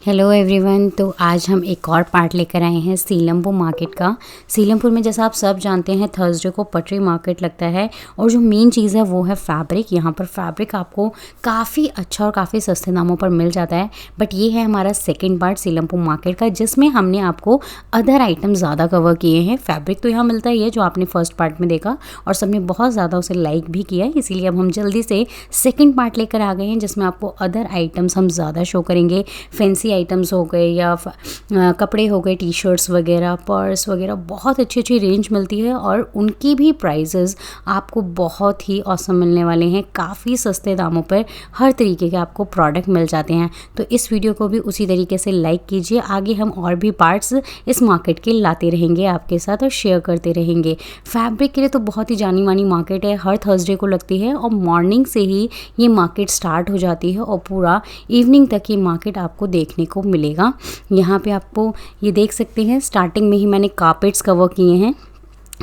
Hello everyone. तो आज हम एक और पार्ट लेकर आए हैं सीलमपुर मार्केट का। सीलमपुर में जैसा आप सब जानते हैं थर्सडे को पटरी मार्केट लगता है और जो मेन चीज़ है वो है फैब्रिक। यहाँ पर फैब्रिक आपको काफ़ी अच्छा और काफ़ी सस्ते दामों पर मिल जाता है। बट ये है हमारा सेकंड पार्ट सीलमपुर मार्केट का, जिसमें हमने आपको अदर आइटम ज़्यादा कवर किए हैं। फैब्रिक तो यहाँ मिलता ही है जो आपने फर्स्ट पार्ट में देखा और सबने बहुत ज़्यादा उसे लाइक भी किया है, इसीलिए अब हम जल्दी से सेकेंड पार्ट लेकर आ गए हैं जिसमें आपको अदर आइटम्स हम ज़्यादा शो करेंगे। फैंसी आइटम्स हो गए या कपड़े हो गए, टी शर्ट्स वगैरह, पर्स वगैरह, बहुत अच्छी अच्छी रेंज मिलती है और उनकी भी प्राइसेस आपको बहुत ही औसम मिलने वाले हैं। काफ़ी सस्ते दामों पर हर तरीके के आपको प्रोडक्ट मिल जाते हैं। तो इस वीडियो को भी उसी तरीके से लाइक कीजिए। आगे हम और भी पार्ट्स इस मार्केट के लाते रहेंगे आपके साथ और शेयर करते रहेंगे। फैब्रिक के लिए तो बहुत ही जानी मानी मार्केट है, हर थर्सडे को लगती है और मॉर्निंग से ही ये मार्केट स्टार्ट हो जाती है और पूरा इवनिंग तक ये मार्केट आपको देखने को मिलेगा। यहाँ पे आपको ये देख सकते हैं, स्टार्टिंग में ही मैंने कारपेट्स कवर किए हैं।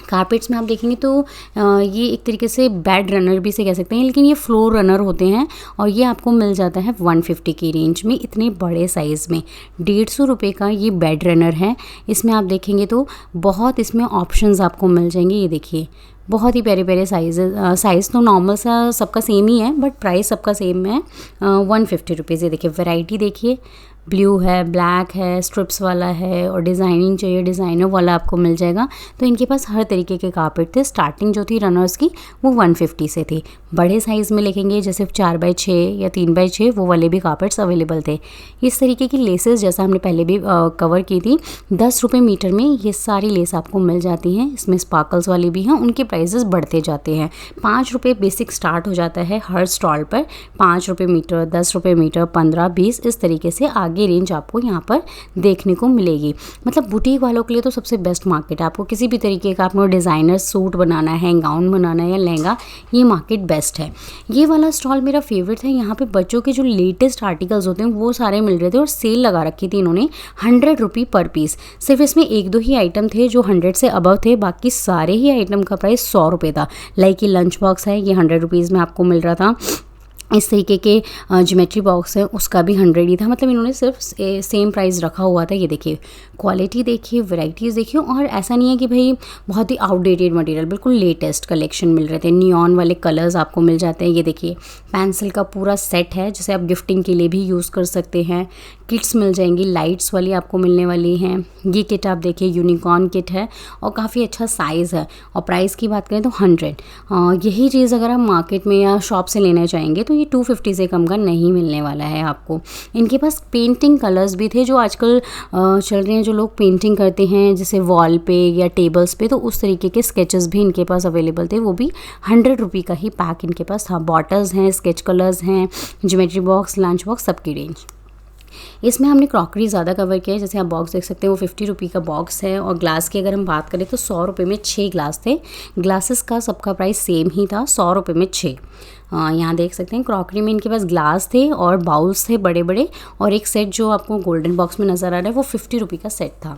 कारपेट्स में आप देखेंगे तो ये एक तरीके से बेड रनर भी से कह सकते हैं, लेकिन ये फ्लोर रनर होते हैं और ये आपको मिल जाता है 150 की रेंज में, इतने बड़े साइज़ में। 150 रुपये का ये बेड रनर है। इसमें आप देखेंगे तो बहुत इसमें ऑप्शंस आपको मिल जाएंगे। ये देखिए बहुत ही प्यारे प्यारे साइज़ तो नॉर्मल सा सबका सेम ही है, बट प्राइस सबका सेम है 150 रुपीज़। ये देखिए वैरायटी देखिए, ब्लू है, ब्लैक है, स्ट्रिप्स वाला है और डिज़ाइनिंग चाहिए डिज़ाइनर वाला आपको मिल जाएगा। तो इनके पास हर तरीके के कारपेट थे। स्टार्टिंग जो थी रनर्स की वो 150 से थी। बड़े साइज़ में लिखेंगे जैसे 4x6 या 3x6 वो वाले भी कारपेट्स अवेलेबल थे। इस तरीके की लेसेस जैसा हमने पहले भी कवर की थी, 10 रुपये मीटर में ये सारी लेस आपको मिल जाती हैं। इसमें स्पार्कल्स वाली भी हैं, उनके प्राइजेस बढ़ते जाते हैं। 5 रुपये बेसिक स्टार्ट हो जाता है हर स्टॉल पर। 5 रुपये मीटर, 10 रुपये मीटर, 15, 20 इस तरीके से आगे रेंज आपको यहाँ पर देखने को मिलेगी। मतलब बुटीक वालों के लिए तो सबसे बेस्ट मार्केट है। आपको किसी भी तरीके का आपको डिज़ाइनर सूट बनाना है, गाउन बनाना है या लहंगा, ये मार्केट बेस्ट है। ये वाला स्टॉल मेरा फेवरेट है। यहाँ पे बच्चों के जो लेटेस्ट आर्टिकल्स होते हैं वो सारे मिल रहे थे और सेल लगा रखी थी इन्होंने 100 रुपये पर पीस। सिर्फ इसमें 1-2 ही आइटम थे जो 100 से अबव थे, बाकी सारे ही आइटम का प्राइस 100 रुपये था। लाइक ये लंच बॉक्स है, ये 100 रुपीज़ में आपको मिल रहा था। इस तरीके के ज्योमेट्री बॉक्स है, उसका भी 100 ही था। मतलब इन्होंने सिर्फ सेम प्राइस रखा हुआ था। ये देखिए क्वालिटी देखिए, वैराइटीज़ देखिए, और ऐसा नहीं है कि भाई बहुत ही आउटडेटेड मटेरियल, बिल्कुल लेटेस्ट कलेक्शन मिल रहे थे। नियॉन वाले कलर्स आपको मिल जाते हैं। ये देखिए पेंसिल का पूरा सेट है जिसे आप गिफ्टिंग के लिए भी यूज़ कर सकते हैं। किट्स मिल जाएंगी, लाइट्स वाली आपको मिलने वाली हैं। ये किट आप देखिए यूनिकॉर्न किट है और काफ़ी अच्छा साइज़ है। और प्राइस की बात करें तो 100। यही चीज़ अगर आप मार्केट में या शॉप से लेना चाहेंगे तो ये 250 से कम का नहीं मिलने वाला है आपको। इनके पास पेंटिंग कलर्स भी थे जो आजकल चल रहे हैं, जो लोग पेंटिंग करते हैं जैसे वॉल पे या टेबल्स पे, तो उस तरीके के स्केचेस भी इनके पास अवेलेबल थे। वो भी 100 रुपये का ही पैक इनके पास था। बॉटल्स हैं, स्केच कलर्स हैं, ज्योमेट्री बॉक्स, लंच बॉक्स, सबकी रेंज। इसमें हमने क्रॉकरी ज़्यादा कवर किया है। जैसे आप बॉक्स देख सकते हैं वो 50 रुपये का बॉक्स है। और ग्लास की अगर हम बात करें तो 100 रुपये में 6 ग्लास थे। ग्लासेस का सबका प्राइस सेम ही था, 100 रुपये में 6। यहाँ देख सकते हैं क्रॉकरी में इनके पास ग्लास थे और बाउल्स थे बड़े बड़े, और एक सेट जो आपको गोल्डन बॉक्स में नज़र आ रहा है वो 50 रुपये का सेट था।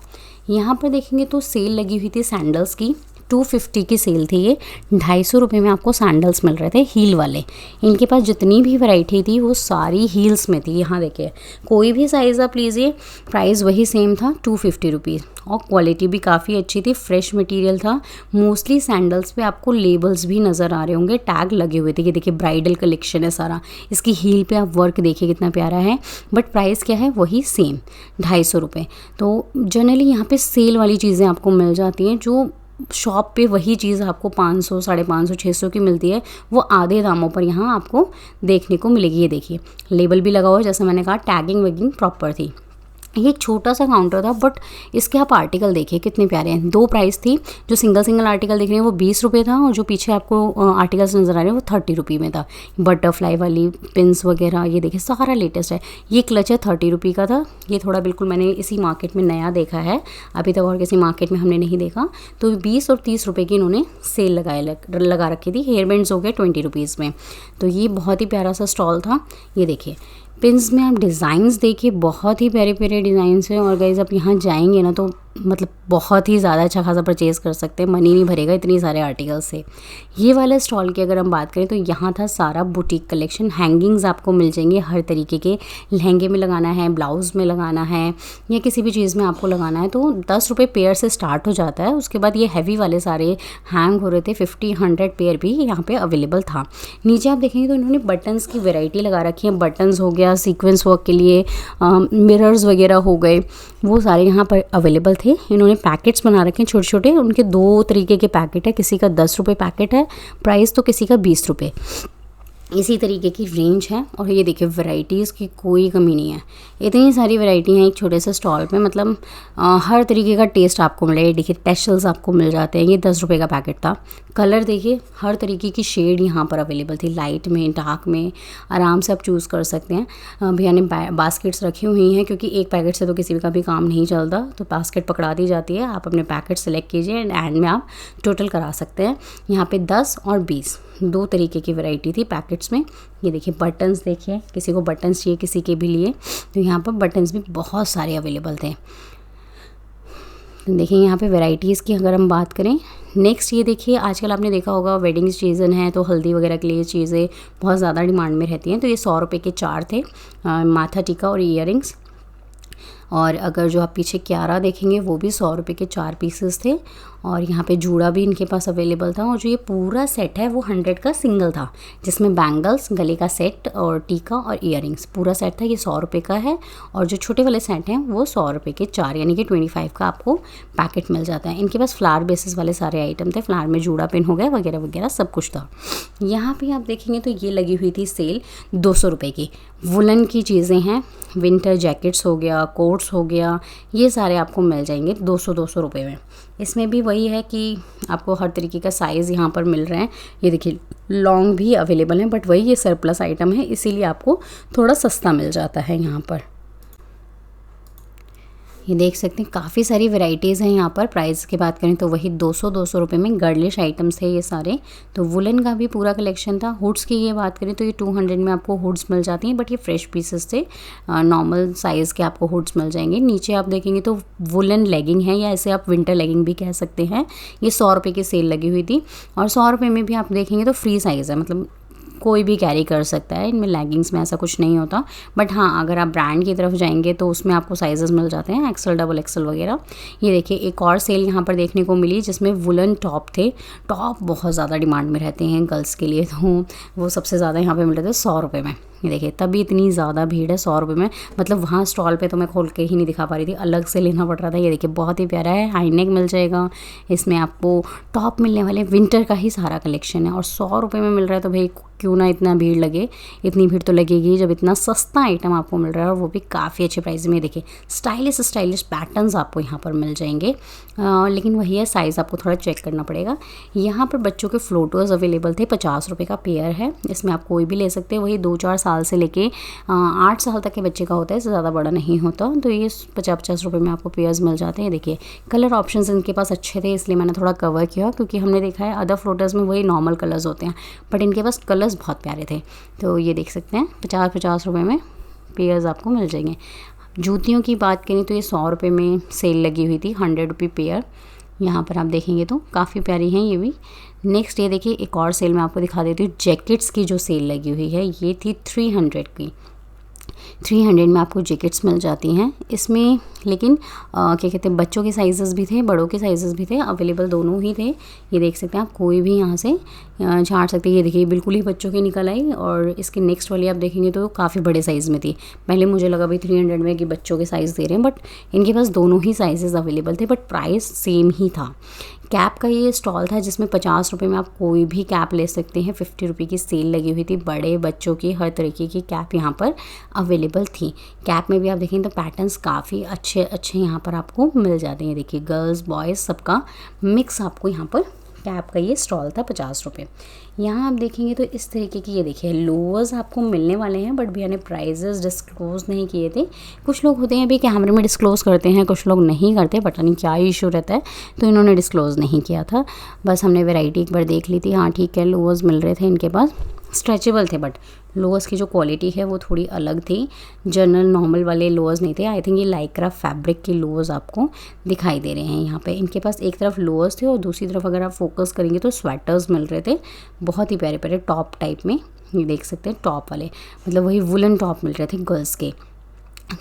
यहाँ पर देखेंगे तो सेल लगी हुई थी सैंडल्स की, 250 की सेल थी। ये 250 रुपये में आपको सैंडल्स मिल रहे थे हील वाले। इनके पास जितनी भी वैरायटी थी वो सारी हील्स में थी। यहाँ देखिए कोई भी साइज़ आप लीजिए, प्राइस वही सेम था 250 रुपीज़। और क्वालिटी भी काफ़ी अच्छी थी, फ्रेश मटेरियल था। मोस्टली सैंडल्स पे आपको लेबल्स भी नज़र आ रहे होंगे, टैग लगे हुए थे। ये देखिए ब्राइडल कलेक्शन है सारा। इसकी हील पे आप वर्क देखिए कितना प्यारा है। बट प्राइस क्या है, वही सेम 250 रुपये। तो जनरली यहाँ पे सेल वाली चीज़ें आपको मिल जाती हैं। जो शॉप पे वही चीज़ आपको 500, 550, 600 की मिलती है, वो आधे दामों पर यहाँ आपको देखने को मिलेगी। ये देखिए लेबल भी लगा हुआ है, जैसे मैंने कहा टैगिंग वैगिंग प्रॉपर थी। ये एक छोटा सा काउंटर था, बट इसके आप आर्टिकल देखिए कितने प्यारे हैं। 2 प्राइस थी। जो सिंगल आर्टिकल दिख रहे हैं वो 20 रुपये था, और जो पीछे आपको आर्टिकल्स नज़र आ रहे हैं वो 30 रुपये में था। बटरफ्लाई वाली पिंस वगैरह ये देखिए सारा लेटेस्ट है। ये क्लच है 30 रुपये का था। ये थोड़ा बिल्कुल मैंने इसी मार्केट में नया देखा है, अभी तक और किसी मार्केट में हमने नहीं देखा। तो 20 और 30 रुपये की इन्होंने सेल लगा रखी थी। हेयर बैंड्स हो गए 20 रुपीज़ में। तो ये बहुत ही प्यारा सा स्टॉल था। ये देखिए पिंस में आप डिज़ाइंस देखिए, बहुत ही प्यारे प्यारे डिज़ाइंस हैं। और गाइस आप यहाँ जाएंगे ना तो मतलब बहुत ही ज़्यादा अच्छा खासा परचेज़ कर सकते हैं, मनी नहीं भरेगा इतनी सारे आर्टिकल्स से। ये वाले स्टॉल की अगर हम बात करें तो यहाँ था सारा बुटीक कलेक्शन। हैंगिंग्स आपको मिल जाएंगे हर तरीके के, लहंगे में लगाना है, ब्लाउज़ में लगाना है या किसी भी चीज़ में आपको लगाना है तो 10 रुपये पेयर से स्टार्ट हो जाता है। उसके बाद ये हैवी वाले सारे हैंग हो रहे थे, 50-100 पेयर भी यहाँ पे अवेलेबल था। नीचे आप देखेंगे तो इन्होंने बटन्स की वैरायटी लगा रखी है, बटन्स हो गया, सीक्वेंस वर्क के लिए मिरर्स वगैरह हो गए, वो सारे यहाँ पर अवेलेबल थे। इन्होंने पैकेट्स बना रखे हैं छोटे छोटे, उनके 2 तरीके के पैकेट है, किसी का 10 रुपये पैकेट है प्राइस तो किसी का 20 रुपये, इसी तरीके की रेंज है। और ये देखिए वैरायटीज़ की कोई कमी नहीं है, इतनी सारी वैरायटी हैं एक छोटे से स्टॉल पे। मतलब हर तरीके का टेस्ट आपको मिलेगा। ये देखिए टेशल्स आपको मिल जाते हैं, ये 10 रुपये का पैकेट था। कलर देखिए हर तरीके की शेड यहाँ पर अवेलेबल थी, लाइट में, डार्क में, आराम से आप चूज़ कर सकते हैं। भैया ने बास्केट्स रखी हुई हैं क्योंकि एक पैकेट से तो किसी का भी काम नहीं चलता, तो बास्केट पकड़ा दी जाती है। आप अपने पैकेट सेलेक्ट कीजिए एंड में आप टोटल करा सकते हैं। यहाँ पे 10 और 20 2 तरीके की वैरायटी थी पैकेट्स में। ये देखिए बटन्स, देखिए किसी को बटन्स चाहिए किसी के भी लिए, तो यहाँ पर बटन्स भी बहुत सारे अवेलेबल थे। देखिए यहाँ पे वैरायटीज़ की अगर हम बात करें, नेक्स्ट ये देखिए आजकल आपने देखा होगा वेडिंग सीज़न है तो हल्दी वगैरह के लिए चीज़ें बहुत ज़्यादा डिमांड में रहती हैं। तो ये 100 रुपये के 4 थे, माथा टीका और ईयरिंग्स। और अगर जो आप पीछे क्यारा देखेंगे वो भी 100 रुपये के 4 पीसेस थे। और यहाँ पे जूड़ा भी इनके पास अवेलेबल था। और जो ये पूरा सेट है वो 100 का सिंगल था, जिसमें बैंगल्स, गले का सेट और टीका और ईयरिंग्स पूरा सेट था। ये 100 रुपये का है। और जो छोटे वाले सेट हैं वो 100 रुपये के 4, यानी कि 25 का आपको पैकेट मिल जाता है। इनके पास फ्लावर बेसिस वाले सारे आइटम थे, फ्लावर में जूड़ा पिन हो गया वगैरह वगैरह सब कुछ था। यहाँ पे आप देखेंगे तो ये लगी हुई थी सेल 200 रुपये की। वुलन की चीज़ें हैं, विंटर जैकेट्स हो गया, कोट्स हो गया, ये सारे आपको मिल जाएंगे 200 रुपये में। इसमें भी वही है कि आपको हर तरीके का साइज़ यहाँ पर मिल रहे हैं। ये देखिए लॉन्ग भी अवेलेबल हैं, बट वही ये सरप्लस आइटम है इसीलिए आपको थोड़ा सस्ता मिल जाता है यहाँ पर। ये देख सकते हैं काफ़ी सारी वैरायटीज़ हैं यहाँ पर। प्राइस की बात करें तो वही 200 रुपये में गर्लिश आइटम्स थे ये सारे। तो वुलन का भी पूरा कलेक्शन था। हुड्स की ये बात करें तो ये 200 में आपको हुड्स मिल जाती हैं, बट ये फ्रेश पीसेस थे, नॉर्मल साइज़ के आपको हुड्स मिल जाएंगे। नीचे आप देखेंगे तो वुलन लेगिंग है, या इसे आप विंटर लेगिंग भी कह सकते हैं। ये 100 रुपये की सेल लगी हुई थी। और 100 रुपये में भी आप देखेंगे तो फ्री साइज़ है, मतलब कोई भी कैरी कर सकता है। इनमें लेगिंग्स में ऐसा कुछ नहीं होता, बट हाँ अगर आप ब्रांड की तरफ जाएंगे तो उसमें आपको साइजेस मिल जाते हैं, एक्सेल, डबल एक्सेल वगैरह। ये देखिए एक और सेल यहाँ पर देखने को मिली जिसमें वुलन टॉप थे। टॉप बहुत ज़्यादा डिमांड में रहते हैं गर्ल्स के लिए, तो वो सबसे ज़्यादा यहाँ पे मिल रहे थे 100 रुपये में। ये देखिए तभी इतनी ज़्यादा भीड़ है 100 रुपये में, मतलब वहाँ स्टॉल पे तो मैं खोल के ही नहीं दिखा पा रही थी, अलग से लेना पड़ रहा था। ये देखिए बहुत ही प्यारा है, हाई नेक मिल जाएगा, इसमें आपको टॉप मिलने वाले, विंटर का ही सारा कलेक्शन है। और 100 रुपये में मिल रहा है तो भाई क्यों ना इतना भीड़ लगे। इतनी भीड़ तो लगेगी जब इतना सस्ता आइटम आपको मिल रहा है, और वो भी काफ़ी अच्छे प्राइस में। देखिए स्टाइलिश पैटर्न्स आपको यहाँ पर मिल जाएंगे, लेकिन वही है साइज़ आपको थोड़ा चेक करना पड़ेगा। यहाँ पर बच्चों के फ्लोटर्स अवेलेबल थे, 50 रुपये का पेयर है। इसमें आप कोई भी ले सकते हैं, वही 2-4 साल से लेके 8 साल तक के बच्चे का होता है, इससे ज़्यादा बड़ा नहीं होता। तो ये 50-50 रुपये में आपको पेयर्स मिल जाते हैं। देखिए कलर ऑप्शंस इनके पास अच्छे थे, इसलिए मैंने थोड़ा कवर किया, क्योंकि हमने देखा है अदर फ्लोटर्स में वही नॉर्मल कलर्स होते हैं, बट इनके पास कलर्स बहुत प्यारे थे। तो ये देख सकते हैं 50-50 रुपये में पेयर्स आपको मिल जाएंगे। जूतियों की बात करें तो ये 100 रुपये में सेल लगी हुई थी, 100 रुपये पेयर। यहाँ पर आप देखेंगे तो काफ़ी प्यारी हैं ये भी। नेक्स्ट ये देखिए एक और सेल मैं आपको दिखा देती हूँ। जैकेट्स की जो सेल लगी हुई है ये थी 300 की। 300 में आपको जैकेट्स मिल जाती हैं इसमें, लेकिन क्या कहते हैं, बच्चों के साइज़ेस भी थे, बड़ों के साइज़ेस भी थे, अवेलेबल दोनों ही थे। ये देख सकते हैं आप कोई भी यहाँ से छाँट सकते हैं। ये देखिए बिल्कुल ही बच्चों की निकल आई, और इसके नेक्स्ट वाली आप देखेंगे तो काफ़ी बड़े साइज़ में थी। पहले मुझे लगा भाई 300 में कि बच्चों के साइज़ दे रहे हैं, बट इनके पास दोनों ही साइज़ेस अवेलेबल थे, बट प्राइस सेम ही था। कैप का ये स्टॉल था जिसमें 50 रुपये में आप कोई भी कैप ले सकते हैं। 50 रुपये की सेल लगी हुई थी, बड़े बच्चों की हर तरीके की कैप यहाँ पर अवेलेबल थी। कैप में भी आप देखेंगे तो पैटर्न्स काफ़ी अच्छे अच्छे यहाँ पर आपको मिल जाते हैं। देखिए गर्ल्स बॉयज़ सबका मिक्स आपको यहाँ पर कैप का ये स्टॉल था 50 रुपये। यहाँ आप देखेंगे तो इस तरीके की ये देखिए लोअर्स आपको मिलने वाले हैं, बट भैया ने प्राइजेस डिस्क्लोज़ नहीं किए थे। कुछ लोग होते हैं अभी कैमरे में डिस्क्लोज़ करते हैं, कुछ लोग नहीं करते, पता नहीं क्या इशू रहता है, तो इन्होंने डिस्क्लोज़ नहीं किया था। बस हमने वैरायटी एक बार देख ली थी। हाँ ठीक है, लोअर्स मिल रहे थे इनके पास, स्ट्रेचेबल थे बट लोअर्स की जो क्वालिटी है वो थोड़ी अलग थी, जनरल नॉर्मल वाले लोअर्स नहीं थे। आई थिंक ये लाइक्रा फैब्रिक के लोअर्स आपको दिखाई दे रहे हैं यहाँ पे। इनके पास एक तरफ लोअर्स थे और दूसरी तरफ अगर आप फोकस करेंगे तो स्वेटर्स मिल रहे थे, बहुत ही प्यारे प्यारे टॉप टाइप में। ये देख सकते हैं टॉप वाले, मतलब वही वुलन टॉप मिल रहे थे गर्ल्स के।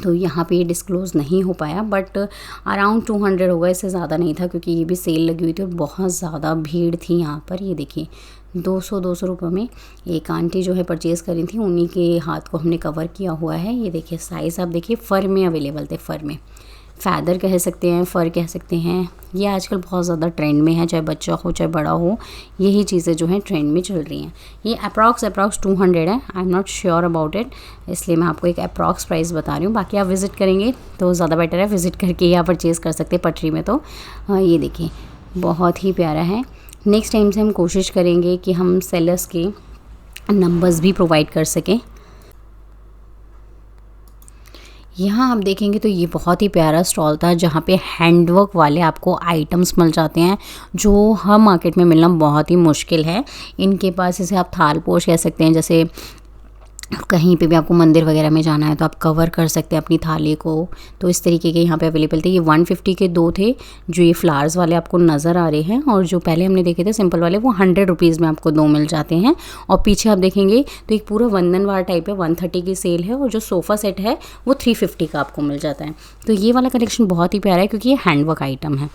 तो यहाँ पे ये डिस्क्लोज़ नहीं हो पाया, बट अराउंड 200 होगा, इससे ज़्यादा नहीं था क्योंकि ये भी सेल लगी हुई थी और बहुत ज़्यादा भीड़ थी यहाँ पर। ये देखिए 200 रुपये में एक आंटी जो है परचेज़ करी थी, उन्हीं के हाथ को हमने कवर किया हुआ है। ये देखिए साइज़ आप देखिए, फ़र में अवेलेबल थे, फ़र में, फैदर कह सकते हैं, फ़र कह सकते हैं। ये आजकल बहुत ज़्यादा ट्रेंड में है, चाहे बच्चा हो चाहे बड़ा हो, यही चीज़ें जो हैं ट्रेंड में चल रही हैं। ये अप्रॉक्स 200 है, I am not sure about it, इसलिए मैं आपको एक अप्रॉक्स प्राइस बता रही हूँ। बाकी आप विज़िट करेंगे तो ज़्यादा बेटर है, विज़िट करके ही आप परचेज़ कर सकते हैं पटरी में। तो ये देखिए बहुत ही प्यारा है। नेक्स्ट टाइम से हम कोशिश करेंगे कि हम सेलर्स के नंबर्स भी प्रोवाइड कर सकें। यहाँ आप देखेंगे तो ये बहुत ही प्यारा स्टॉल था जहाँ पे हैंडवर्क वाले आपको आइटम्स मिल जाते हैं जो हर मार्केट में मिलना बहुत ही मुश्किल है। इनके पास इसे आप थाल पोश कह सकते हैं, जैसे कहीं पे भी आपको मंदिर वगैरह में जाना है तो आप कवर कर सकते हैं अपनी थाली को। तो इस तरीके के यहाँ पे अवेलेबल थे। ये 150 के 2 थे, जो ये फ्लावर्स वाले आपको नज़र आ रहे हैं, और जो पहले हमने देखे थे सिंपल वाले वो 100 रुपीज़ में आपको 2 मिल जाते हैं। और पीछे आप देखेंगे तो एक पूरा वंदनवार टाइप है, 130 की सेल है, और जो सोफ़ा सेट है वो 350 का आपको मिल जाता है। तो ये वाला कलेक्शन बहुत ही प्यारा है क्योंकि ये हैंडवर्क आइटम है।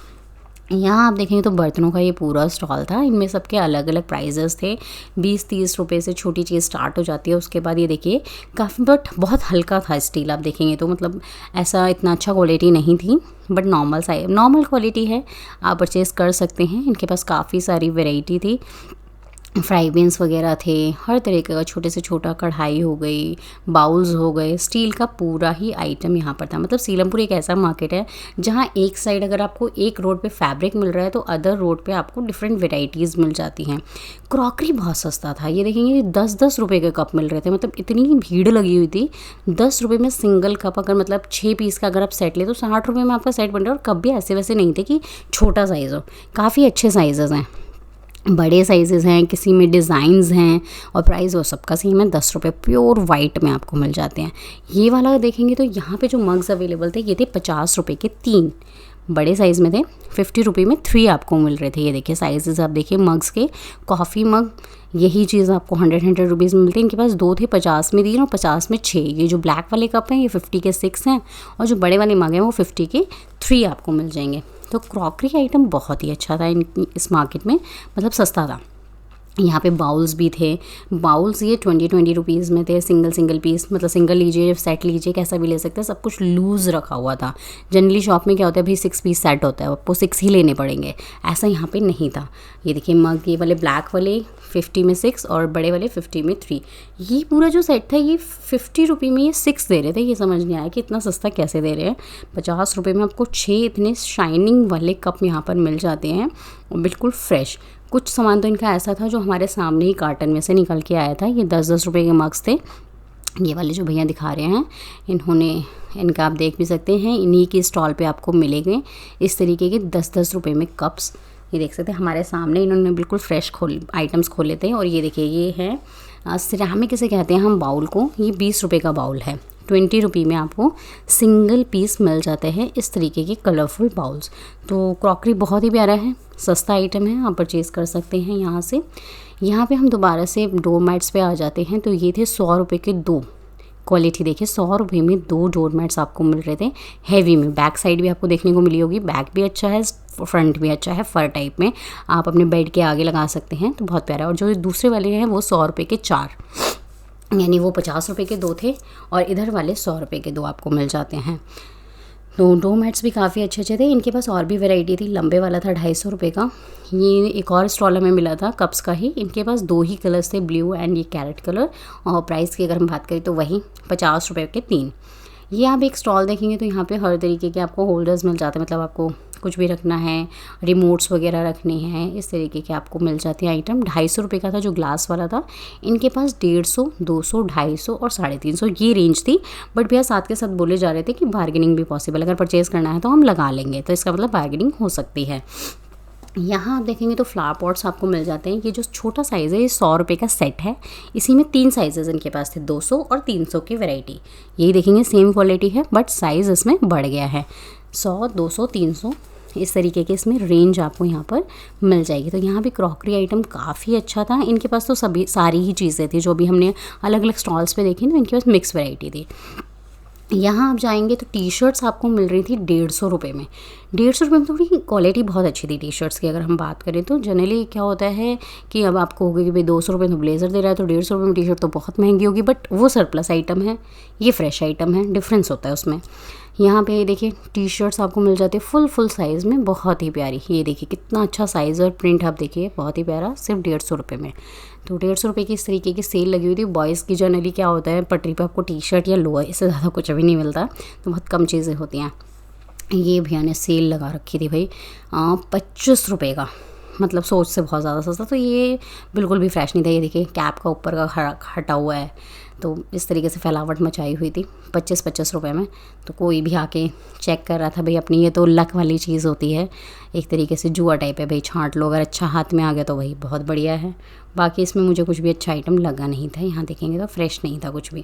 यहाँ आप देखेंगे तो बर्तनों का ये पूरा स्टॉल था। इनमें सबके अलग अलग प्राइजेस थे, 20-30 रुपये से छोटी चीज़ स्टार्ट हो जाती है। उसके बाद ये देखिए काफ़ी, बट बहुत हल्का था स्टील, आप देखेंगे तो मतलब ऐसा इतना अच्छा क्वालिटी नहीं थी, बट नॉर्मल क्वालिटी है, आप परचेज़ कर सकते हैं। इनके पास काफ़ी सारी वेराइटी थी, फ्राई बीन्स वगैरह थे, हर तरीके का, छोटे से छोटा कढ़ाई हो गई, बाउल्स हो गए, स्टील का पूरा ही आइटम यहाँ पर था। मतलब सीलमपुर एक ऐसा मार्केट है जहाँ एक साइड अगर आपको एक रोड पे फैब्रिक मिल रहा है तो अदर रोड पे आपको डिफरेंट वेराइटीज़ मिल जाती हैं। क्रॉकरी बहुत सस्ता था, ये देखेंगे 10-10 रुपये के कप मिल रहे थे, मतलब इतनी भीड़ लगी हुई थी। 10 रुपये में सिंगल कप, अगर मतलब 6 पीस का अगर आप सेट ले तो 60 रुपये में आपका सेट बन रहा है। और कप भी ऐसे वैसे नहीं थे कि छोटा साइज़ हो, काफ़ी अच्छे साइज़ हैं, बड़े साइजेस हैं, किसी में डिज़ाइंस हैं, और प्राइस वो सबका सेम है, 10 रुपये प्योर वाइट में आपको मिल जाते हैं। ये वाला देखेंगे तो यहाँ पे जो मग्स अवेलेबल थे ये थे 50 रुपये के 3, बड़े साइज़ में थे, 50 रुपये में 3 आपको मिल रहे थे। ये देखिए साइजेस आप देखिए मग्स के, कॉफ़ी मग, यही चीज़ आपको 100 रुपीज़ में मिलती है। इनके पास 2 थे, 50 में 3 और 50 में 6। ये जो ब्लैक वाले कप हैं ये 50 के 6 हैं, और जो बड़े वाले मग हैं वो 50 के 3 आपको मिल जाएंगे। तो क्रॉकरी आइटम बहुत ही अच्छा था इस मार्केट में, मतलब सस्ता था। यहाँ पे बाउल्स भी थे, बाउल्स ये 20 रुपीज़ में थे, सिंगल पीस, मतलब सिंगल लीजिए सेट लीजिए कैसा भी ले सकते हैं, सब कुछ लूज़ रखा हुआ था। जनरली शॉप में क्या होता है भाई 6 पीस सेट होता है, आपको 6 ही लेने पड़ेंगे, ऐसा यहाँ पे नहीं था। ये देखिए मग, ये वाले ब्लैक वाले 50 में 6 और बड़े वाले 50 में 3। ये पूरा जो सेट था ये 50 रुपये में ये 6 दे रहे थे। ये समझ नहीं आया कि इतना सस्ता कैसे दे रहे हैं। 50 रुपये में आपको 6 इतने शाइनिंग वाले कप यहाँ पर मिल जाते हैं, और बिल्कुल फ्रेश। कुछ सामान तो इनका ऐसा था जो हमारे सामने ही कार्टन में से निकल के आया था। ये 10-10 रुपये के मग्स थे। ये वाले जो भैया दिखा रहे हैं इनका आप देख भी सकते हैं, इन्हीं की स्टॉल पे आपको मिलेंगे इस तरीके के 10-10 रुपये में कप्स। ये देख सकते हैं हमारे सामने इन्होंने बिल्कुल फ्रेश आइटम्स खोले थे। और ये देखिए ये है सिरामिक इसे कहते हैं हम बाउल को, ये 20 रुपये का बाउल है। 20 रुपये में आपको सिंगल पीस मिल जाते हैं इस तरीके के कलरफुल बाउल्स। तो क्रॉकरी बहुत ही प्यारा है, सस्ता आइटम है, आप परचेज़ कर सकते हैं यहाँ से। यहाँ पे हम दोबारा से डोर मैट्स पे आ जाते हैं। तो ये थे 100 रुपये के 2, क्वालिटी देखिए 100 रुपये में 2 डोर मैट्स आपको मिल रहे थे, हैवी में। बैक साइड भी आपको देखने को मिली होगी, बैक भी अच्छा है, फ्रंट भी अच्छा है, फर टाइप में आप अपने बेड के आगे लगा सकते हैं, तो बहुत प्यारा है। और जो दूसरे वाले हैं वो 100 रुपये के 4, यानी वो 50 रुपये के 2 थे, और इधर वाले 100 रुपये के 2 आपको मिल जाते हैं। तो डो मैट्स भी काफ़ी अच्छे थे। इनके पास और भी वैरायटी थी, लंबे वाला था 250 रुपये का। ये एक और स्टॉल में मिला था कप्स का ही। इनके पास 2 ही कलर्स थे, ब्लू एंड ये कैरेट कलर। और प्राइस की अगर हम बात करें तो वही 50 रुपये के 3। ये आप एक स्टॉल देखेंगे तो यहाँ पे हर तरीके के आपको होल्डर्स मिल जाते हैं, मतलब आपको कुछ भी रखना है, रिमोट्स वगैरह रखने हैं, इस तरीके के आपको मिल जाते हैं आइटम। 250 रुपये का था जो ग्लास वाला था। इनके पास 150, 200, 250 और 350 ये रेंज थी। बट भैया साथ के साथ बोले जा रहे थे कि बार्गेनिंग भी पॉसिबल, अगर परचेज़ करना है तो हम लगा लेंगे, तो इसका मतलब बार्गेनिंग हो सकती है। यहाँ आप देखेंगे तो फ्लावर पॉट्स आपको मिल जाते हैं। ये जो छोटा साइज़ है ये 100 रुपये का सेट है। इसी में 3 साइजेज़ इनके पास थे, 200 और 300 की वैरायटी। यही देखेंगे सेम क्वालिटी है बट साइज़ इसमें बढ़ गया है। 100, 200, 300 इस तरीके के इसमें रेंज आपको यहाँ पर मिल जाएगी। तो यहाँ भी क्रॉकरी आइटम काफ़ी अच्छा था। इनके पास तो सारी ही चीज़ें थी जो भी हमने अलग अलग स्टॉल्स पे देखी ना, इनके पास मिक्स वैरायटी थी। यहाँ आप जाएंगे तो टी शर्ट्स आपको मिल रही थी 150 रुपये में। 150 रुपये में थोड़ी क्वालिटी बहुत अच्छी थी टी शर्ट्स की। अगर हम बात करें तो जनरली क्या होता है कि अब आपको होगा कि भाई 200 रुपये में ब्लेज़र दे रहा है तो 150 रुपये में टी शर्ट तो बहुत महंगी होगी, बट वो सरप्लस आइटम है, ये फ्रेश आइटम है, डिफरेंस होता है उसमें। यहाँ पे देखिए टी शर्ट्स आपको मिल जाती है फुल साइज़ में, बहुत ही प्यारी। ये देखिए कितना अच्छा साइज़ और प्रिंट आप देखिए, बहुत ही प्यारा, सिर्फ 150 रुपये में। तो 150 रुपये की इस तरीके की सेल लगी हुई थी। बॉयज़ की जनरली क्या होता है, पटरी पे आपको टी शर्ट या लोअर, इससे ज़्यादा कुछ भी नहीं मिलता, तो बहुत कम चीज़ें होती हैं। ये भैया ने सेल लगा रखी थी भाई 25 रुपये का, मतलब सोच से बहुत ज़्यादा सस्ता। तो ये बिल्कुल भी फ्रेश नहीं था। ये देखिए कैप का ऊपर का हटा हुआ है, तो इस तरीके से फैलावट मचाई हुई थी 25 रुपये में। तो कोई भी आके चेक कर रहा था भाई अपनी, ये तो लक वाली चीज़ होती है, एक तरीके से जुआ टाइप है भाई, छांट लो, अगर अच्छा हाथ में आ गया तो वही बहुत बढ़िया है। बाकी इसमें मुझे कुछ भी अच्छा आइटम लगा नहीं था। यहाँ देखेंगे तो फ्रेश नहीं था कुछ भी।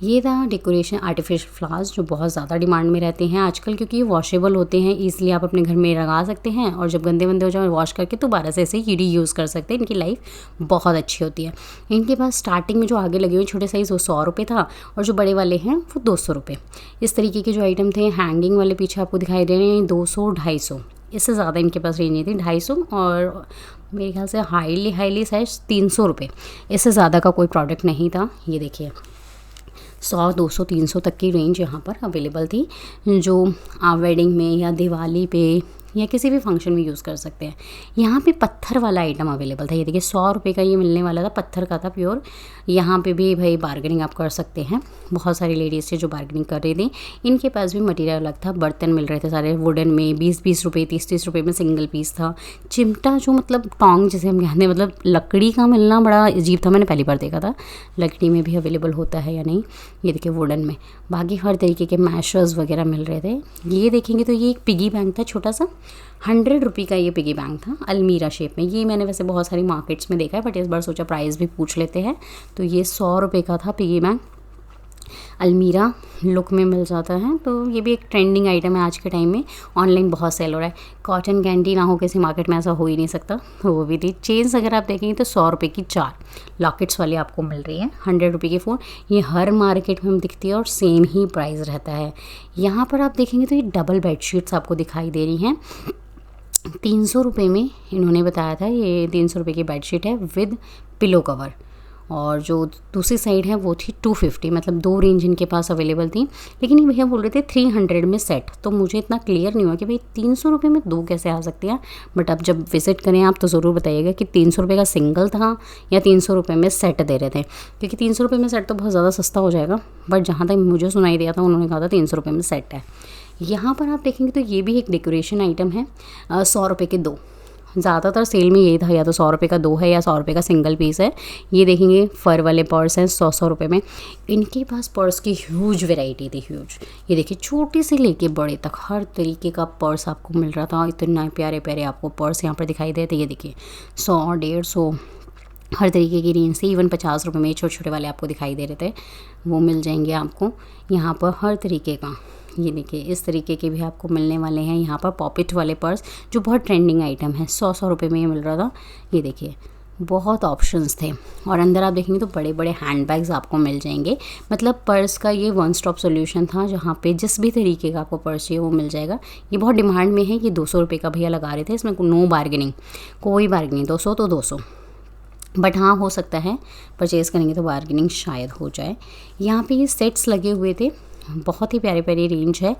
ये था डेकोरेशन आर्टिफिशियल फ्लावर्स जो बहुत ज़्यादा डिमांड में रहते हैं आजकल, क्योंकि ये वॉशेबल होते हैं, ईजिली आप अपने घर में लगा सकते हैं और जब गंदे वंदे हो जाए वॉश करके दोबारा से ऐसे ही यूज़ कर सकते हैं। इनकी लाइफ बहुत अच्छी होती है। इनके पास स्टार्टिंग में जो आगे लगे हुए छोटे साइज़ वो 100 रुपये था और जो बड़े वाले हैं वो 200 रुपये। इस तरीके के जो आइटम थे हैंगिंग वाले पीछे आपको दिखाई दे रहे हैं 200, 250, इससे ज़्यादा इनके पास रेंज नहीं थी। 250 और मेरे ख्याल से हाईली साइज 300 रुपये, इससे ज़्यादा का कोई प्रोडक्ट नहीं था। ये देखिए 100, 200, 300 तक की रेंज यहाँ पर अवेलेबल थी, जो आप वेडिंग में या दिवाली पे या किसी भी फंक्शन में यूज़ कर सकते हैं। यहाँ पे पत्थर वाला आइटम अवेलेबल था। ये देखिए 100 रुपये का ये मिलने वाला था, पत्थर का था प्योर। यहाँ पे भी भाई बार्गेनिंग आप कर सकते हैं। बहुत सारी लेडीज़ थे जो बार्गेनिंग कर रही थी। इनके पास भी मटेरियल अलग था, बर्तन मिल रहे थे सारे वुडन में 20-20 रुपये, 30-30 रुपये में सिंगल पीस था। चिमटा जो मतलब टोंग जिसे हम कहते हैं, मतलब लकड़ी का मिलना बड़ा अजीब था, मैंने पहली बार देखा था। लकड़ी में भी अवेलेबल होता है या नहीं, ये देखिए वुडन में। बाकी हर तरीके के मैशर्स वगैरह मिल रहे थे। ये देखेंगे तो ये एक पिगी बैंक था छोटा सा, 100 रुपये का ये पिगी बैंक था, अलमीरा शेप में। ये मैंने वैसे बहुत सारी मार्केट्स में देखा है, बट इस बार सोचा प्राइस भी पूछ लेते हैं। तो ये 100 रुपये का था पिगी बैंक, अलमीरा लुक में मिल जाता है। तो ये भी एक ट्रेंडिंग आइटम है आज के टाइम में, ऑनलाइन बहुत सेल हो रहा है। कॉटन कैंडी ना हो किसी मार्केट में, ऐसा हो ही नहीं सकता, वो भी थी। चेन्स अगर आप देखेंगे तो 100 रुपये की 4 लॉकेट्स वाली आपको मिल रही है। 100 रुपये की 4, ये हर मार्केट में दिखती है और सेम ही प्राइस रहता है। यहाँ पर आप देखेंगे तो ये डबल बेडशीट्स आपको दिखाई दे रही हैं 300 रुपये में। इन्होंने बताया था ये 300 रुपये की बेडशीट है विद पिलो कवर, और जो दूसरी साइड है वो थी 250, मतलब 2 रेंज इनके पास अवेलेबल थी। लेकिन ये भैया बोल रहे थे 300 में सेट, तो मुझे इतना क्लियर नहीं हुआ कि भाई 300 रुपये में 2 कैसे आ सकते हैं। बट अब जब विजिट करें आप तो ज़रूर बताइएगा कि 300 रुपये का सिंगल था या 300 रुपये में सेट दे रहे थे, क्योंकि 300 रुपये में सेट तो बहुत ज़्यादा सस्ता हो जाएगा। बट जहाँ तक मुझे सुनाई दिया था उन्होंने कहा था 300 रुपये में सेट है। यहाँ पर आप देखेंगे तो ये भी एक डेकोरेशन आइटम है, 100 रुपये के 2। ज़्यादातर सेल में यही था, या तो 100 रुपये का 2 है या 100 रुपये का सिंगल पीस है। ये देखेंगे फ़र वाले पर्स हैं 100 रुपये में। इनके पास पर्स की ह्यूज वैरायटी थी, ह्यूज। ये देखिए छोटे से लेके बड़े तक हर तरीके का पर्स आपको मिल रहा था। इतना प्यारे प्यारे आपको पर्स यहाँ पर दिखाई देते। ये देखिए 100, 150 हर तरीके की रेंज से, इवन 50 रुपये में छोटे छोटे वाले आपको दिखाई दे रहे थे, वो मिल जाएंगे आपको यहाँ पर हर तरीके का। ये देखिए इस तरीके के भी आपको मिलने वाले हैं यहाँ पर पॉकेट वाले पर्स, जो बहुत ट्रेंडिंग आइटम है। 100 रुपये में ये मिल रहा था। ये देखिए बहुत ऑप्शंस थे, और अंदर आप देखेंगे तो बड़े बड़े हैंड बैग्स आपको मिल जाएंगे। मतलब पर्स का ये वन स्टॉप सोल्यूशन था, जहाँ पे जिस भी तरीके का आपको पर्स चाहिए वो मिल जाएगा। ये बहुत डिमांड में है। ये 200 रुपये का भैया लगा रहे थे, इसमें नो बार्गेनिंग, कोई बार्गेनिंग, 200 तो 200। बट हाँ हो सकता है परचेज़ करेंगे तो बार्गेनिंग शायद हो जाए। यहाँ पे ये सेट्स लगे हुए थे, बहुत ही प्यारी प्यारी रेंज है।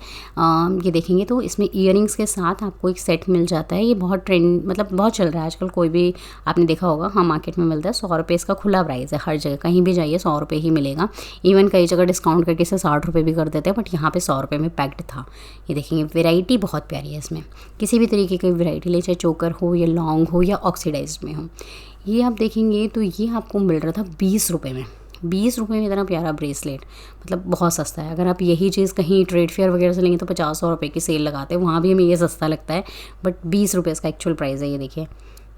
ये देखेंगे तो इसमें इयररिंग्स के साथ आपको एक सेट मिल जाता है। ये बहुत ट्रेंड, मतलब बहुत चल रहा है आजकल, कोई भी आपने देखा होगा, हाँ मार्केट में मिलता है। 100 रुपये इसका खुला प्राइस है, हर जगह कहीं भी जाइए 100 रुपये ही मिलेगा। इवन कई जगह डिस्काउंट करके इसे 60 रुपये भी कर देते हैं, बट यहाँ पे 100 रुपये में पैक्ड था। ये देखेंगे वेराइटी बहुत प्यारी है इसमें, किसी भी तरीके की वेराइटी ले, चाहे चोकर हो या लॉन्ग हो या ऑक्सीडाइज में हो। ये आप देखेंगे तो ये आपको मिल रहा था 20 रुपये में। ₹20 में इतना प्यारा ब्रेसलेट, मतलब बहुत सस्ता है। अगर आप यही चीज़ कहीं ट्रेड फेयर वगैरह से लेंगे तो 50-100 रुपये की सेल लगाते हैं, वहाँ भी हमें ये सस्ता लगता है, बट ₹20 इसका एक्चुअल प्राइस है। ये देखिए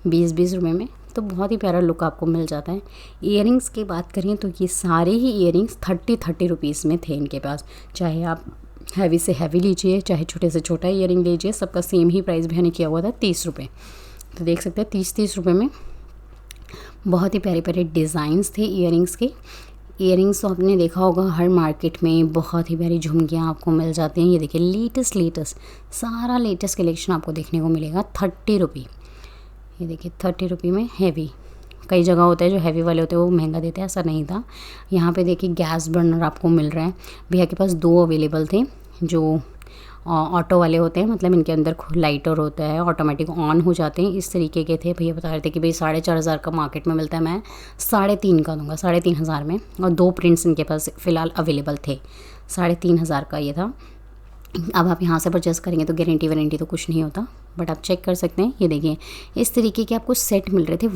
20 रुपये में तो बहुत ही प्यारा लुक आपको मिल जाता है। ईयरिंग्स की बात करें तो ये सारे ही ईयरिंग्स 30 रुपीज़ में थे इनके पास। चाहे आप हैवी से हैवी लीजिए, चाहे छोटे से छोटा ईयरिंग लीजिए, सबका सेम ही प्राइस भैया ने किया हुआ था 30 रुपये। तो देख सकते हैं 30 रुपये में बहुत ही प्यारे प्यारे डिज़ाइंस थे ईयरिंग्स के। ईयरिंग्स तो आपने देखा होगा हर मार्केट में बहुत ही प्यारी झुमकियाँ आपको मिल जाती हैं। ये देखिए लेटेस्ट सारा लेटेस्ट कलेक्शन आपको देखने को मिलेगा 30 रुपये। ये देखिए 30 रुपये में हैवी। कई जगह होता है जो हैवी वाले होते हैं वो महंगा देते हैं, ऐसा नहीं था। यहाँ पे देखिए गैस बर्नर आपको मिल रहा है। भैया के पास 2 अवेलेबल थे जो ऑटो वाले होते हैं, मतलब इनके अंदर लाइटर होता है, ऑटोमेटिक ऑन हो जाते हैं, इस तरीके के थे। भैया बता रहे थे कि भाई 4,500 का मार्केट में मिलता है, मैं 3,500 का दूंगा, 3,500 में। और 2 प्रिंट्स इनके पास फ़िलहाल अवेलेबल थे, 3,500 का ये था। अब आप यहाँ से परचेस करेंगे तो गारंटी वारंटी तो कुछ नहीं होता, बट आप चेक कर सकते हैं। ये देखिए इस तरीके के आपको सेट मिल रहे थे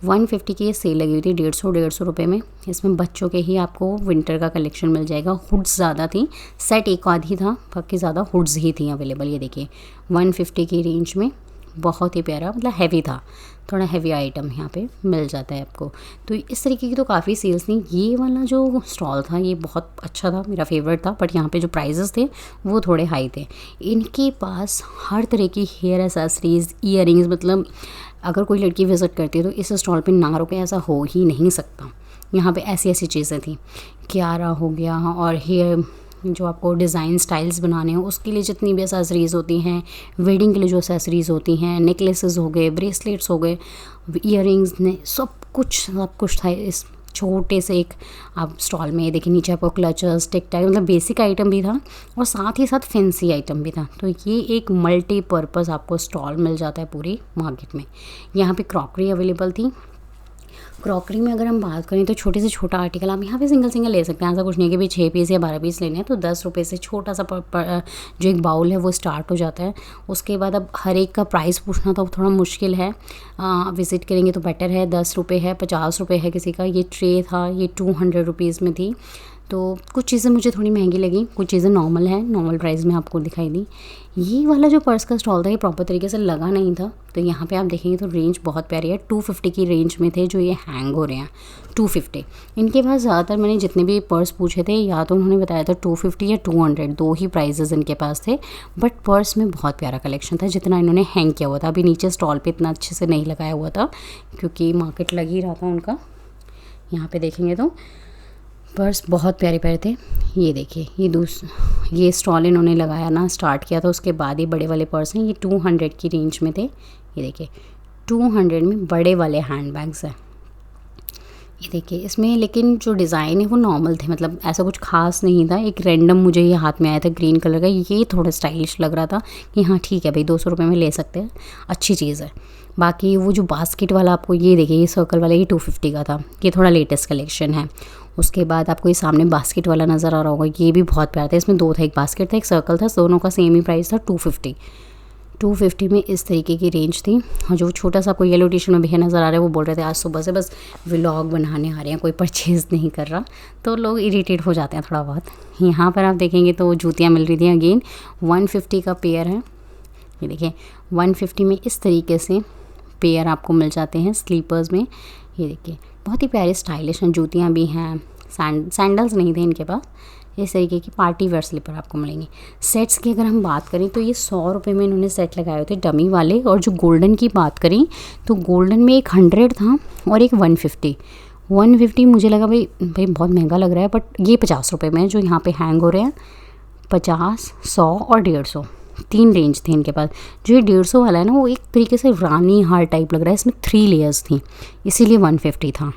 150 की ये सेल लगी हुई थी 150 रुपये में। इसमें बच्चों के ही आपको विंटर का कलेक्शन मिल जाएगा। हुड्स ज़्यादा थी, सेट एक आध ही था, बाकी ज़्यादा हुड्स ही थी अवेलेबल। ये देखिए 150 की रेंज में बहुत ही प्यारा, मतलब हैवी था, थोड़ा हैवी आइटम यहाँ पे मिल जाता है आपको। तो इस तरीके की तो काफ़ी सेल्स थी। ये वाला जो स्टॉल था ये बहुत अच्छा था, मेरा फेवरेट था, बट यहाँ पे जो प्राइजेस थे वो थोड़े हाई थे। इनके पास हर तरह की हेयर एसेसरीज़, ईयरिंग्स, मतलब अगर कोई लड़की विज़िट करती है तो इस स्टॉल पे ना रुके ऐसा हो ही नहीं सकता। यहाँ पे ऐसी ऐसी चीज़ें थी, क्यारा हो गया, और हेयर जो आपको डिज़ाइन स्टाइल्स बनाने हो उसके लिए जितनी भी एसेसरीज़ होती हैं, वेडिंग के लिए जो एसेसरीज़ होती हैं, नेकलेसेस हो गए, ब्रेसलेट्स हो गए, ईयरिंग्स ने सब कुछ था इस छोटे से एक आप स्टॉल में। देखिए नीचे आपको क्लचर्स, टिक टैक, मतलब बेसिक आइटम भी था और साथ ही साथ फैंसी आइटम भी था। तो ये एक मल्टीपर्पज़ आपको स्टॉल मिल जाता है पूरी मार्केट में। यहाँ पे क्रॉकरी अवेलेबल थी। क्रॉकरी में अगर हम बात करें तो छोटे से छोटा आर्टिकल आप यहाँ पे सिंगल ले सकते हैं। ऐसा कुछ नहीं है कि भाई 6 पीस या 12 पीस लेने हैं, तो 10 रुपये से छोटा सा जो एक बाउल है वो स्टार्ट हो जाता है। उसके बाद अब हर एक का प्राइस पूछना तो थोड़ा मुश्किल है, विज़िट करेंगे तो बेटर है। 10 रुपये है, 50 रुपये है किसी का। ये ट्रे था, ये 200 रुपीज़ में थी। तो कुछ चीज़ें मुझे थोड़ी महंगी लगी, कुछ चीज़ें नॉर्मल है, नॉर्मल प्राइस में आपको दिखाई दी। ये वाला जो पर्स का स्टॉल था ये प्रॉपर तरीके से लगा नहीं था, तो यहाँ पे आप देखेंगे तो रेंज बहुत प्यारी है। 250 की रेंज में थे जो ये हैंग हो रहे हैं, 250। इनके पास ज़्यादातर मैंने जितने भी पर्स पूछे थे या तो उन्होंने बताया था 250 या 200, 2 ही प्राइजेस इनके पास थे। बट पर्स में बहुत प्यारा कलेक्शन था जितना इन्होंने हैंग किया हुआ था। अभी नीचे स्टॉल पर इतना अच्छे से नहीं लगाया हुआ था क्योंकि मार्केट लग ही रहा था उनका। यहाँ पर देखेंगे तो पर्स बहुत प्यारे प्यारे थे। ये देखिए ये स्टॉल इन्होंने लगाया ना, स्टार्ट किया था, उसके बाद ही बड़े वाले पर्स हैं। ये 200 की रेंज में थे। ये देखिए 200 में बड़े वाले हैंड बैग्स हैं। ये देखिए इसमें लेकिन जो डिज़ाइन है वो नॉर्मल थे, मतलब ऐसा कुछ खास नहीं था। एक रैंडम मुझे ये हाथ में आया था ग्रीन कलर का, ये थोड़ा स्टाइलिश लग रहा था कि हाँ ठीक है भाई 200 रुपये में ले सकते हैं, अच्छी चीज़ है। बाकी वो जो बास्केट वाला आपको ये देखिए ये सर्कल वाला ये 250 का था, ये थोड़ा लेटेस्ट कलेक्शन है। उसके बाद आपको ये सामने बास्केट वाला नज़र आ रहा होगा, ये भी बहुत प्यारा था। इसमें 2 था, एक बास्केट था एक सर्कल था, दोनों का सेम ही प्राइस था 250 में इस तरीके की रेंज थी। और जो छोटा सा कोई येलो टी-शर्ट में भैया नज़र आ रहा है वो बोल रहे थे आज सुबह से बस व्लॉग बनाने आ रहे हैं, कोई परचेज़ नहीं कर रहा, तो लोग इरिटेट हो जाते हैं थोड़ा बहुत। यहाँ पर आप देखेंगे तो जूतियाँ मिल रही थी, अगेन 150 का पेयर है। ये देखिए 150 में इस तरीके से पेयर आपको मिल जाते हैं स्लीपर्स में। ये देखिए बहुत ही प्यारे स्टाइलिश हैं, जूतियाँ भी हैं, सैंडल्स नहीं थे इनके पास। इस तरीके की पार्टी वेयर स्लीपर आपको मिलेंगे। सेट्स की अगर हम बात करें तो ये 100 रुपये में इन्होंने सेट लगाए हुए थे डमी वाले। और जो गोल्डन की बात करें तो गोल्डन में एक 100 था और एक 150 मुझे लगा भाई बहुत महंगा लग रहा है, बट ये 50 रुपये में जो यहाँ पे हैंग हो रहे हैं। 50, 100 और 150 3 रेंज थे इनके पास। जो ये 150 वाला है ना वो एक तरीके से रानी हार टाइप लग रहा है, इसमें 3 लेयर्स थी, इसीलिए 150 था।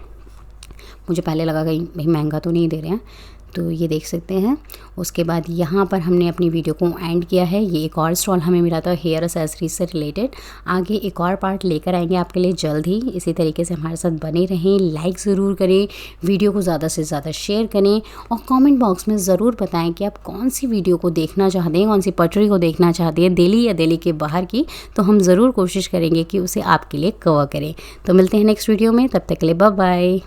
मुझे पहले लगा कि भाई महंगा तो नहीं दे रहे हैं, तो ये देख सकते हैं। उसके बाद यहाँ पर हमने अपनी वीडियो को एंड किया है। ये एक और स्टॉल हमें मिला था हेयर एक्सेसरीज से रिलेटेड। आगे एक और पार्ट लेकर आएंगे आपके लिए जल्द ही। इसी तरीके से हमारे साथ बने रहें, लाइक ज़रूर करें, वीडियो को ज़्यादा से ज़्यादा शेयर करें और कमेंट बॉक्स में ज़रूर बताएं कि आप कौन सी वीडियो को देखना चाहते हैं, कौन सी पटरी को देखना चाहते हैं, दिल्ली या दिल्ली के बाहर की। तो हम ज़रूर कोशिश करेंगे कि उसे आपके लिए कवर करें। तो मिलते हैं नेक्स्ट वीडियो में, तब तक के लिए बाय बाय।